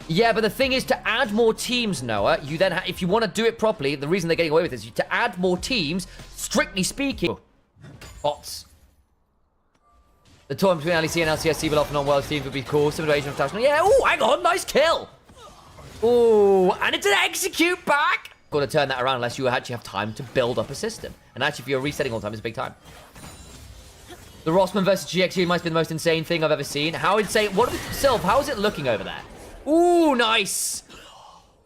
Yeah, but the thing is, to add more teams, Noah, you then, if you want to do it properly, the reason they're getting away with this is to add more teams, strictly speaking. Bots. The tournament between LEC and LCSC will often on world teams would be cool. Simulation of international. Yeah, oh, hang on, nice kill. Oh, and it's an execute back. Got to turn that around unless you actually have time to build up a system. And actually, if you're resetting all the time, it's a big time. The Rossman versus GXG might be the most insane thing I've ever seen. How insane? What? Sylph, how is it looking over there? Ooh, nice.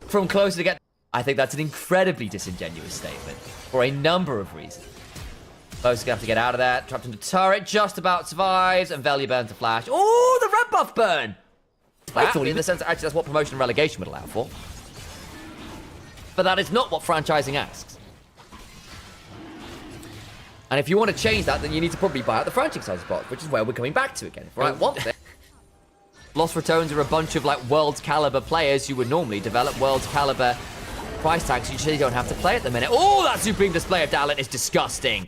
From closer to get... I think that's an incredibly disingenuous statement for a number of reasons. Closer's gonna have to get out of that. Trapped into turret, just about survives, and Velia burns the flash. Ooh, the red buff burn. I thought in the sense that actually that's what promotion and relegation would allow for. But that is not what franchising asks. And if you want to change that, then you need to probably buy out the franchise spots, which is where we're coming back to again. If I want it. Lost Ratones are a bunch of like world caliber players who would normally develop world caliber price tags. You usually don't have to play at the minute. Oh, that supreme display of talent is disgusting.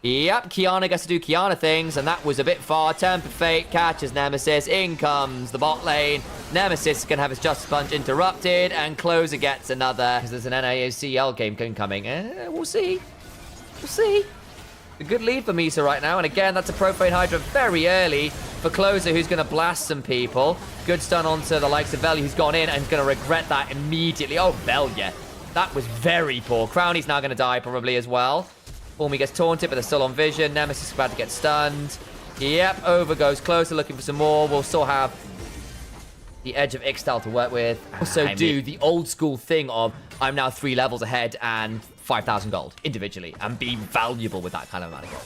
Yep, Kiana gets to do Kiana things, and that was a bit far. Temper Fate catches Nemesis. In comes the bot lane. Nemesis is going to have his Justice Punch interrupted, and Closer gets another. Because there's an NACL game coming. We'll see. We'll see. A good lead for Misa right now, and again, that's a Profane Hydra very early for Closer, who's going to blast some people. Good stun onto the likes of Velia, who's gone in and is going to regret that immediately. Oh, Velia. That was very poor. Crowny's now going to die probably as well. Formy gets taunted, but they're still on vision. Nemesis is about to get stunned. Yep, over goes Closer, looking for some more. We'll still have the edge of Ixtal to work with. Also do the old school thing of, I'm now 3 levels ahead and 5,000 gold individually, and be valuable with that kind of amount of gold.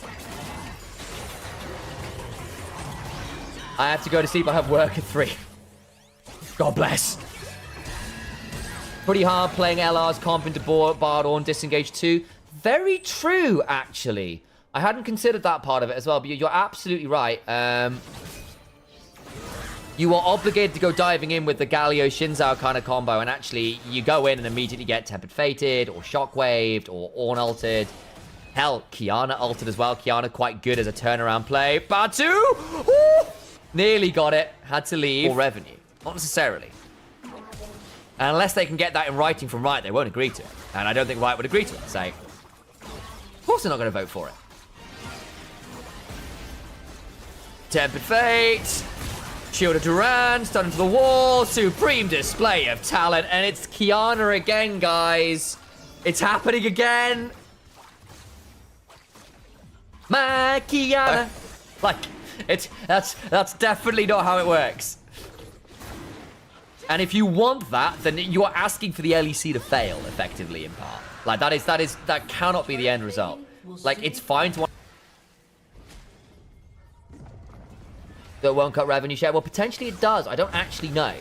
I have to go to sleep. I have work at 3. God bless. Pretty hard playing LR's comp into Bard on Disengage 2. Very true, actually. I hadn't considered that part of it as well, but you're absolutely right. You are obligated to go diving in with the Galio Shinzao kind of combo, and actually you go in and immediately get Tempered Fated, or Shockwaved, or Ornn ulted. Hell, Kiana ulted as well. Kiana quite good as a turnaround play. Batu! Ooh! Nearly got it. Had to leave. Or revenue. Not necessarily. And unless they can get that in writing from Riot, they won't agree to it. And I don't think Riot would agree to it. Say, of course they're not going to vote for it. Tempered Fate. Shield of Duran. Stun into the wall. Supreme display of talent. And it's Kiana again, guys. It's happening again. My Kiana. Like, that's definitely not how it works. And if you want that, then you are asking for the LEC to fail, effectively, in part. Like, that cannot be the end result. Like, it's fine to want... That won't cut revenue share? Well, potentially it does. I don't actually know.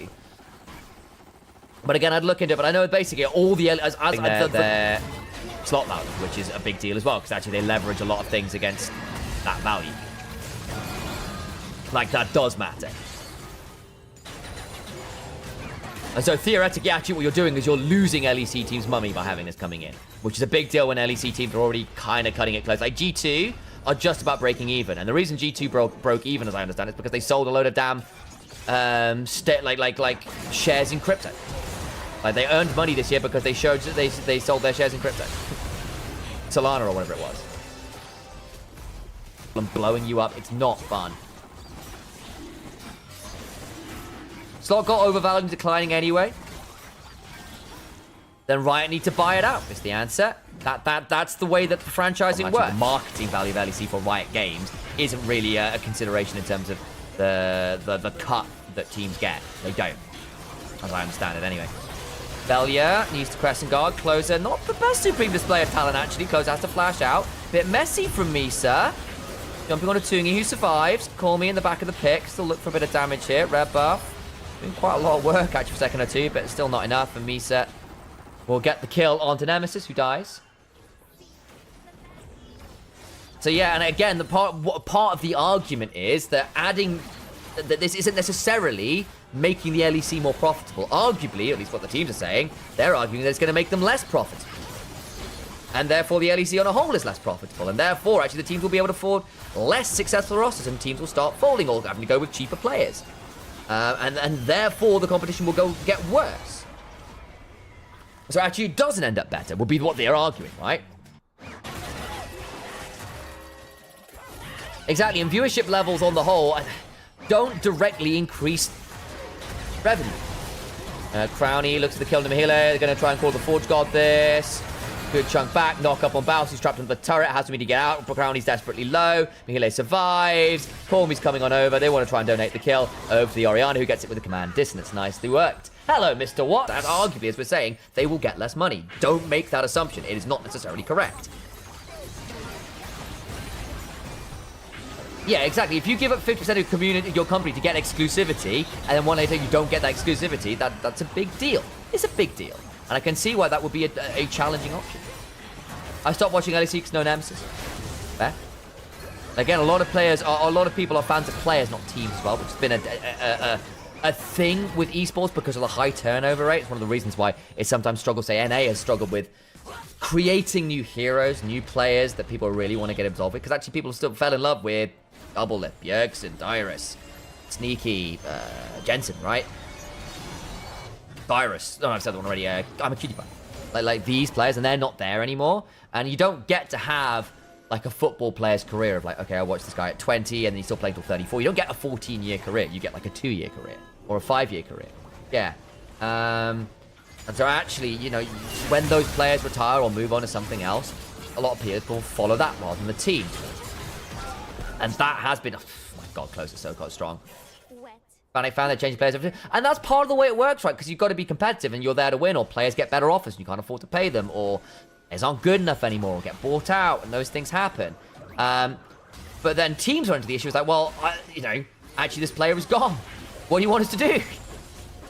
But again, I'd look into it. But I know basically all the... their slot value, which is a big deal as well, because actually they leverage a lot of things against that value. Like, that does matter. And so theoretically, actually what you're doing is you're losing LEC teams' money by having this coming in, which is a big deal when LEC teams are already kind of cutting it close. Like, G2 are just about breaking even. And the reason G2 broke even, as I understand, is because they sold a load of damn like shares in crypto. Like, they earned money this year because they showed that they sold their shares in crypto. Solana or whatever it was. I'm blowing you up. It's not fun. Slot got overvalued and declining anyway. Then Riot need to buy it out, is the answer. That's the way that the franchising works. The marketing value of LEC for Riot Games isn't really a consideration in terms of the cut that teams get. They don't, as I understand it anyway. Velia needs to Crescent Guard. Closer, not the best supreme display of talent, actually. Closer has to flash out. Bit messy from Misa. Jumping on a Tungi, who survives. Call me in the back of the pick. Still look for a bit of damage here. Red buff. Doing quite a lot of work, actually, for a second or two, but still not enough. And Misa will get the kill onto Nemesis, who dies. So yeah, and again, part of the argument is that that this isn't necessarily making the LEC more profitable. Arguably, at least what the teams are saying, they're arguing that it's going to make them less profitable. And therefore, the LEC on a whole is less profitable. And therefore, actually, the teams will be able to afford less successful rosters, and teams will start folding or having to go with cheaper players. And therefore the competition will get worse. So actually it doesn't end up better, would be what they're arguing, right? Exactly, and viewership levels on the whole don't directly increase revenue. Crowny looks at the kill to Mihile. They're going to try and call the Forge God this. Good chunk back. Knock up on Baus, who's trapped under the turret. Has to be to get out. Crowny's desperately low. Mihile survives. Cormy's coming on over. They want to try and donate the kill over to the Oriana, who gets it with a command distance. Nicely worked. Hello, Mr. Watt. That's arguably, as we're saying, they will get less money. Don't make that assumption. It is not necessarily correct. Yeah, exactly. If you give up 50% of your company to get exclusivity, and then one later you don't get that exclusivity, that's a big deal. It's a big deal. And I can see why that would be a challenging option. I stopped watching LEC because no nemesis. Fair. Again, a lot of people are fans of players, not teams as well, which has been a thing with esports because of the high turnover rate. It's one of the reasons why it sometimes struggles. Say, NA has struggled with creating new heroes, new players that people really want to get involved with, because actually people still fell in love with Double Lip, Yerkson, Dyrus, Sneaky, Jensen, right? Dyrus. Oh, I've said that one already. I'm a cutie pie. Like these players, and they're not there anymore. And you don't get to have like a football player's career of like, okay, I watched this guy at 20 and then he's still playing till 34. You don't get a 14-year career. You get like a 2-year career or a 5-year career. Yeah. And so actually, you know, when those players retire or move on to something else, a lot of people follow that rather than the team. And that has been, oh my God, close is so strong. Fnatic found they changed players every time. And that's part of the way it works, right? Because you've got to be competitive and you're there to win, or players get better offers and you can't afford to pay them, or players aren't good enough anymore, or get bought out, and those things happen. But then teams run into the issue. It's like, well, you know, actually this player is gone. What do you want us to do?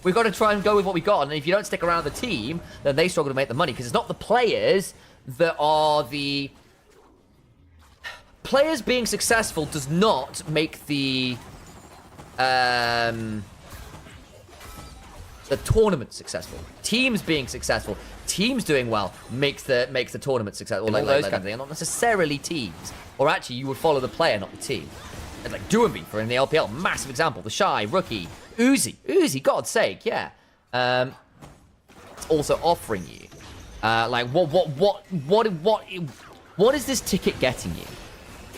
We've got to try and go with what we got. And if you don't stick around the team, then they struggle to make the money. Because it's not the players that are the... Players being successful does not make the tournament successful. Teams being successful, teams doing well makes the tournament successful. Like those kind of things, not necessarily teams. Or actually, you would follow the player, not the team. It's like Duembi for in the LPL, massive example. The Shy rookie, Uzi, God's sake, yeah. It's also offering you, like what is this ticket getting you?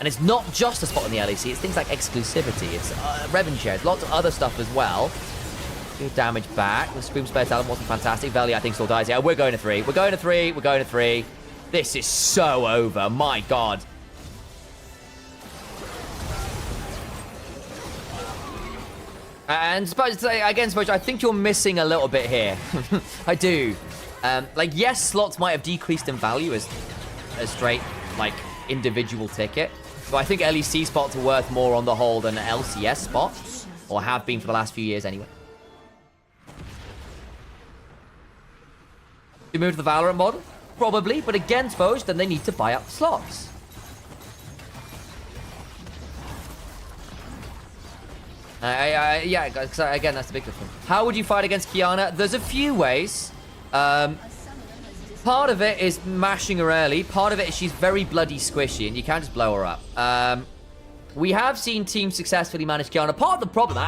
And it's not just a spot in the LEC, it's things like exclusivity, it's revenue shares, lots of other stuff as well. Good damage back. The Scream Spare talent wasn't fantastic. Veli, I think, still dies. Yeah, we're going to 3. We're going to 3. We're going to 3. This is so over. My God. And again, Spoj, I think you're missing a little bit here. I do. Like, yes, slots might have decreased in value as a straight, like, individual ticket. But I think LEC spots are worth more on the whole than LCS spots, or have been for the last few years anyway. To move to the Valorant model? Probably, but again, Spoj, then they need to buy up slots. Yeah, again, that's the big difference. How would you fight against Qiyana? There's a few ways. Part of it is mashing her early. Part of it is she's very bloody squishy, and you can't just blow her up. We have seen teams successfully manage Qiyana. Part of the problem,